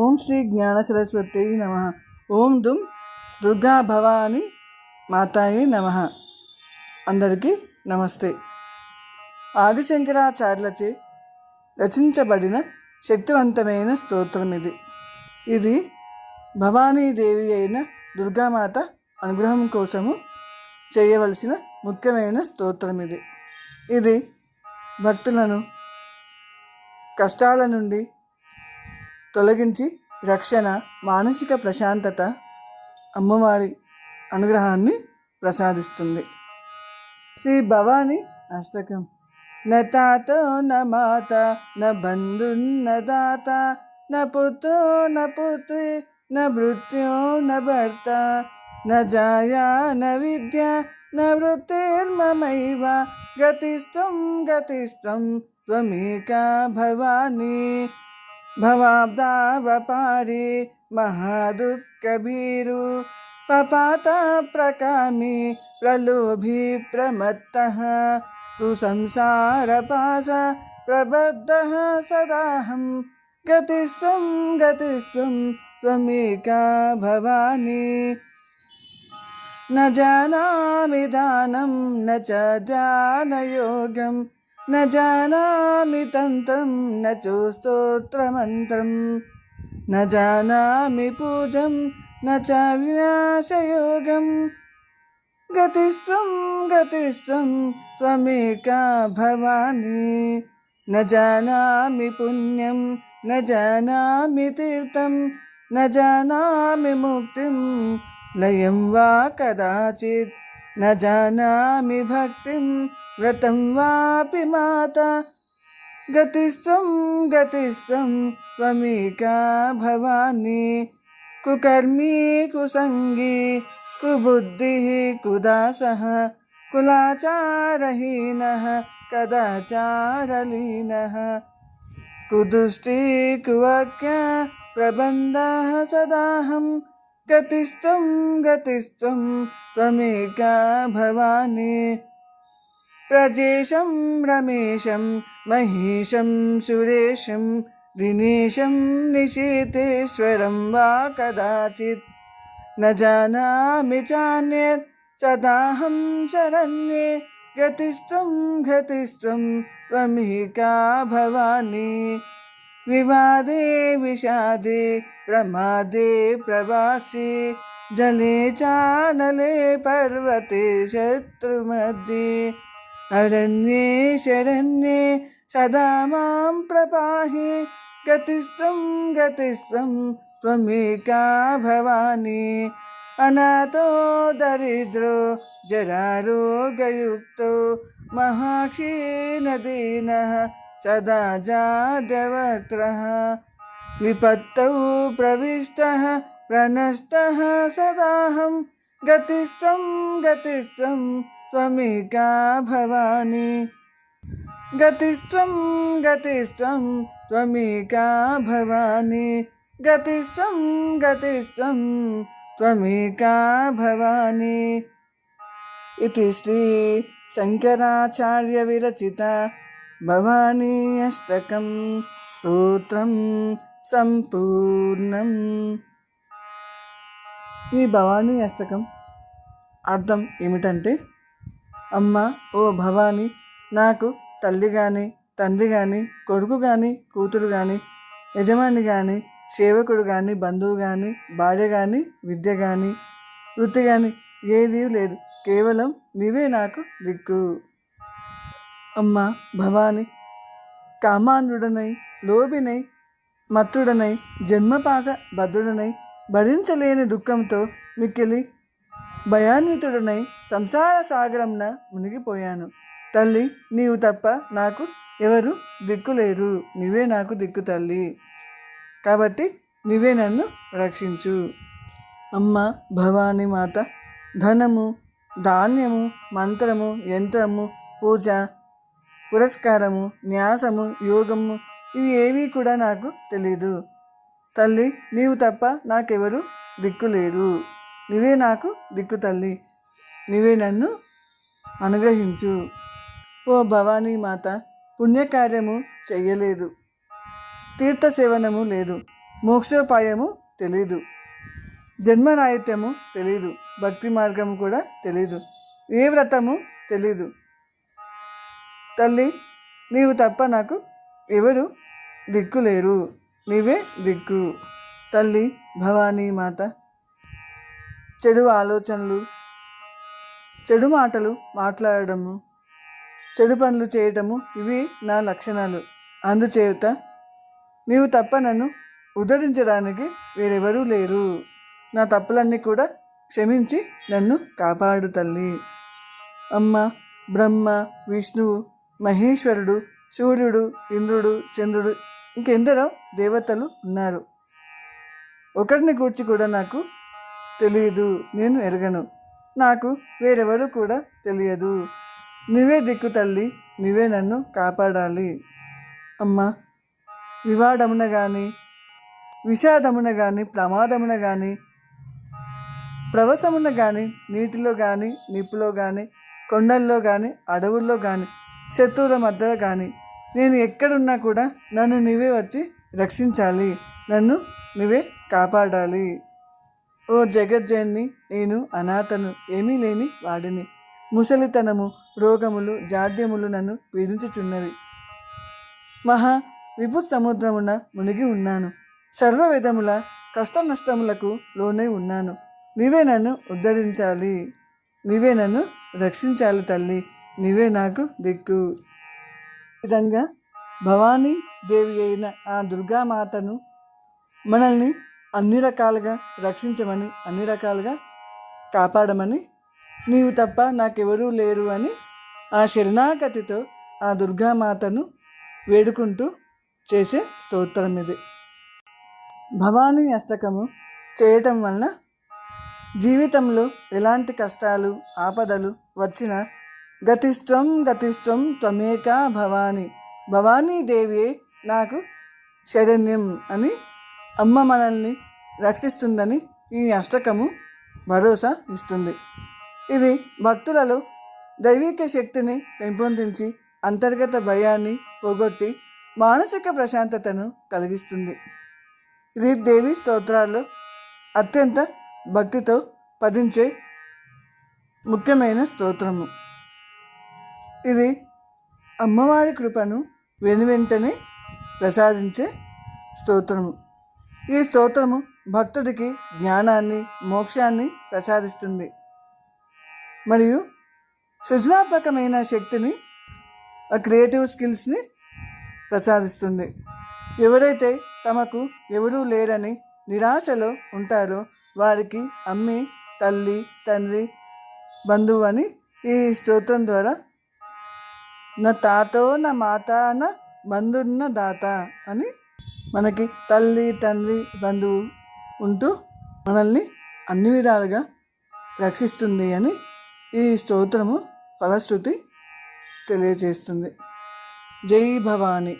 ఓం శ్రీ జ్ఞాన సరస్వతి నమ. ఓం దుం దుర్గా భవాని మాతాయి నమ. అందరికీ నమస్తే. ఆదిశంకరాచార్యులచే రచించబడిన శక్తివంతమైన స్తోత్రం ఇది భవానీదేవి అయిన దుర్గామాత అనుగ్రహం కోసము చేయవలసిన ముఖ్యమైన స్తోత్రం ఇది భక్తులను కష్టాల నుండి తొలగించి రక్షణ, మానసిక ప్రశాంతత, అమ్మవారి అనుగ్రహాన్ని ప్రసాదిస్తుంది. శ్రీ భవాని అష్టకం. న తాతో న మాత న బంధున్న దాత న పుత్రో న పుత్రి న భృత్యో న భర్త న జాయా న విద్య న వృత్తిర్మమైవ గతిస్త్వం గతిస్త్వం త్వమేకా భవాని. భవాబ్దావపారి మహాదుఃఖభీరు పపాత ప్రకామి ప్రలోభి ప్రమత్తః కుసంసారపాశ ప్రబద్ధః సదాహం గతిస్త్వం గతిస్త్వం త్వమేకా భవాని. న జానామి దానం న చ ధ్యానయోగం న జానామి తంత్రం న చో స్తోత్రమంత్రం న జానామి పూజం న చ వినాశయోగం గతిస్త్వం గతిస్త్వం త్వమేకా భవాని. న జానామి పుణ్యం న జానామి తీర్థం న జానామి ముక్తిం లయం వా కదాచిత్ న జానామి భక్తిం వ్రతం వాపి మాత గతిస్త్వం గతిస్త్వం త్వమేకా భవాని. కుకర్మీ కుసంగీ కుబుద్ధి కుదాసః కులాచారహీనః కదాచారలీనః కుదుష్టీ కువాక్య ప్రబంధః సదాహం గతిస్త్వం గతిస్త్వం త్వమేకా భవాని. ప్రజేశం రమేశం మహేశం సురేశం దినేశం నిశీతేశ్వరం వా కదాచిత్ న జానామి చాన్యత్ సదాహం శరణ్యే గతిస్త్వం గతిస్త్వం త్వమేకా భవాని. వివాదే విషాదే ప్రమాదే ప్రవాసే జలే చానలే పర్వతే శత్రుమధ్యే అరణ్యే శరణ్యే సదా మాం ప్రపాహి గతిస్త్వం గతిస్త్వం త్వమేకా భవాని. అనాథో దరిద్రో జరారోగయుక్తో మహాక్షీణదీనః సదా జాడ్యవక్త్రః విపత్తౌ ప్రవిష్టః ప్రణష్టః సదాహం గతిస్త్వం గతిస్త్వం త్వమేకా భవాని. గతిస్త్వం గతిస్త్వం త్వమేకా భవాని. గతిస్త్వం గతిస్త్వం త్వమేకా భవాని. ఇది శ్రీ శంకరాచార్య విరచిత భవానీ అష్టకం స్తోత్రం సంపూర్ణం. ఈ భవానీ అష్టకం అర్థం ఏమిటంటే, అమ్మ ఓ భవాని, నాకు తల్లి కానీ తండ్రి కానీ కొడుకు కానీ కూతురు కానీ యజమాని కానీ సేవకుడు కానీ బంధువు కానీ భార్య కానీ విద్య కానీ వృత్తి కానీ ఏదీ లేదు, కేవలం నీవే నాకు దిక్కు. అమ్మ భవాని, కామాంధుడనై లోభినై మత్తుడనై జన్మపాశ భద్రుడనై భరించలేని దుఃఖంతో మిక్కిలి భయాన్వితుడనై సంసార సాగరంన మునిగిపోయాను. తల్లి, నీవు తప్ప నాకు ఎవరు దిక్కులేరు, నీవే నాకు దిక్కు తల్లి, కాబట్టి నీవే నన్ను రక్షించు. అమ్మ భవానీ మాత, ధనము ధాన్యము మంత్రము యంత్రము పూజ పురస్కారము న్యాసము యోగము ఇవి ఏవీ కూడా నాకు తెలీదు. తల్లి, నీవు తప్ప నాకెవరు దిక్కులేరు, నీవే నాకు దిక్కు తల్లి, నీవే నన్ను అనుగ్రహించు. ఓ భవానీ మాత, పుణ్యకార్యము చెయ్యలేదు, తీర్థసేవనము లేదు, మోక్షోపాయము తెలీదు, జన్మరాహిత్యము తెలీదు, భక్తి మార్గము కూడా తెలీదు, ఏ వ్రతము తెలీదు. తల్లి, నీవు తప్ప నాకు ఎవరు దిక్కులేరు, నీవే దిక్కు. తల్లి భవానీ మాత, చెడు ఆలోచనలు, చెడు మాటలు మాట్లాడము, చెడు పనులు చేయటము ఇవి నా లక్షణాలు. అందుచేత నీవు తప్ప నన్ను ఉద్ధరించడానికి వేరెవరూ లేరు. నా తప్పులన్నీ కూడా క్షమించి నన్ను కాపాడు తల్లి. అమ్మ, బ్రహ్మ, విష్ణువు, మహేశ్వరుడు, సూర్యుడు, ఇంద్రుడు, చంద్రుడు, ఇంకెందరో దేవతలు ఉన్నారు. ఒకరిని గూర్చి కూడా నాకు తెలియదు, నేను ఎరగను. నాకు వేరెవరు కూడా తెలియదు. నీవే దిక్కు తల్లి, నీవే నన్ను కాపాడాలి. అమ్మ, వివాదమున కానీ, విషాదమున కానీ, ప్రమాదమున కానీ, ప్రవసమున కానీ, నీటిలో కానీ, నిప్పులో కానీ, కొండల్లో కానీ, అడవుల్లో కానీ, శత్రువుల మధ్యలో కానీ, నేను ఎక్కడున్నా కూడా నన్ను నీవే వచ్చి రక్షించాలి, నన్ను నీవే కాపాడాలి. ఓ జగజ్జనని, నేను అనాథను, ఏమీ లేని వాడిని. ముసలితనము, రోగములు, జాడ్యములు నన్ను పీడించుచున్నవి. మహా విపుత్ సముద్రమున మునిగి ఉన్నాను. సర్వ విధముల కష్ట నష్టములకు లోనై ఉన్నాను. నీవే నన్ను ఉద్ధరించాలి, నీవే నన్ను రక్షించాలి తల్లి, నీవే నాకు దిక్కు. ఈ విధంగా భవానీ దేవి అయిన ఆ దుర్గామాతను మనల్ని అన్ని రకాలుగా రక్షించమని, అన్ని రకాలుగా కాపాడమని, నీవు తప్ప నాకెవరూ లేరు అని ఆ శరణాగతితో ఆ దుర్గామాతను వేడుకుంటూ చేసే స్తోత్రం ఇది. భవానీ అష్టకము చేయటం వలన జీవితంలో ఎలాంటి కష్టాలు, ఆపదలు వచ్చినా గతిస్త్వం గతిస్త్వం త్వమేకా భవానీ, భవానీదేవియే నాకు శరణ్యం అని అమ్మ మనల్ని రక్షిస్తుందని ఈ అష్టకము భరోసా ఇస్తుంది. ఇది భక్తులలో దైవిక శక్తిని పెంపొందించి అంతర్గత భయాన్ని పోగొట్టి మానసిక ప్రశాంతతను కలిగిస్తుంది. ఇది దేవి స్తోత్రాల్లో అత్యంత భక్తితో పఠించే ముఖ్యమైన స్తోత్రము. ఇది అమ్మవారి కృపను వెనువెంటనే ప్రసాదించే స్తోత్రము. ఈ స్తోత్రము భక్తుడికి జ్ఞానాన్ని, మోక్షాన్ని ప్రసాదిస్తుంది మరియు సృజనాత్మకమైన శక్తిని, క్రియేటివ్ స్కిల్స్ని ప్రసాదిస్తుంది. ఎవరైతే తమకు ఎవరూ లేరని నిరాశలో ఉంటారో వారికి అమ్మే తల్లి, తండ్రి, బంధువు అని ఈ స్తోత్రం ద్వారా నా తాతో నా మాత నా బంధున్న దాత అని మనకి తల్లి, తండ్రి, బంధువు ఉంటూ మనల్ని అన్ని విధాలుగా రక్షిస్తుంది అని ఈ స్తోత్రము ఫలశ్రుతి తెలియజేస్తుంది. జై భవాని.